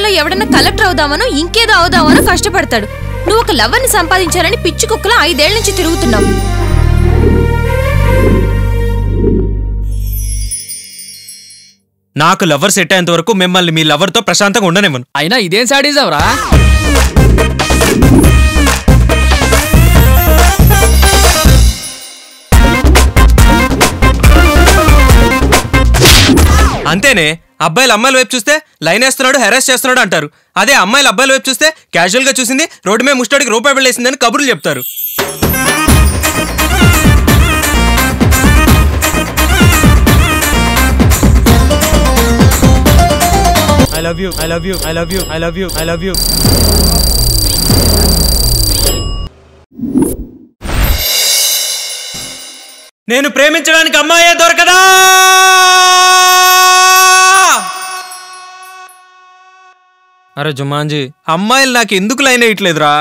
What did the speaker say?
సమాజంలో ఎవడన్నా కలెక్టర్ అవుదామనో ఇంకేదో అవుదామనో కష్టపడతాడు. నువ్వు ఒక లవర్ని సంపాదించాలని పిచ్చి కుక్కలా 5 ఏళ్ల నుంచి తిరుగుతున్నావు. నాకు లవర్ సెట్ అయ్యేంత వరకు మిమ్మల్ని మీ లవర్ తో ప్రశాంతంగా ఉండనివ్వను. అయినా ఇదేం సాడిజం రా? అంతేనే, అబ్బాయిలు అమ్మాయిల వైపు చూస్తే లైన్ వేస్తున్నాడు, హెరాస్ చేస్తున్నాడు అంటారు. అదే అమ్మాయిలు అబ్బాయిల వైపు చూస్తే క్యాజువల్ గా చూసింది రోడ్డు మీద ముస్టాడికి రూపాయి వెళ్ళేసిందని కబుర్లు చెప్తారు. I love you, I love you, I love you, I love you, I love you. నేను ప్రేమించడానికి అమ్మాయే దొరకదా? అరే జుమాన్జీ, అమ్మాయిలు నాకు ఎందుకు లైన్ వేయట్లేదురా?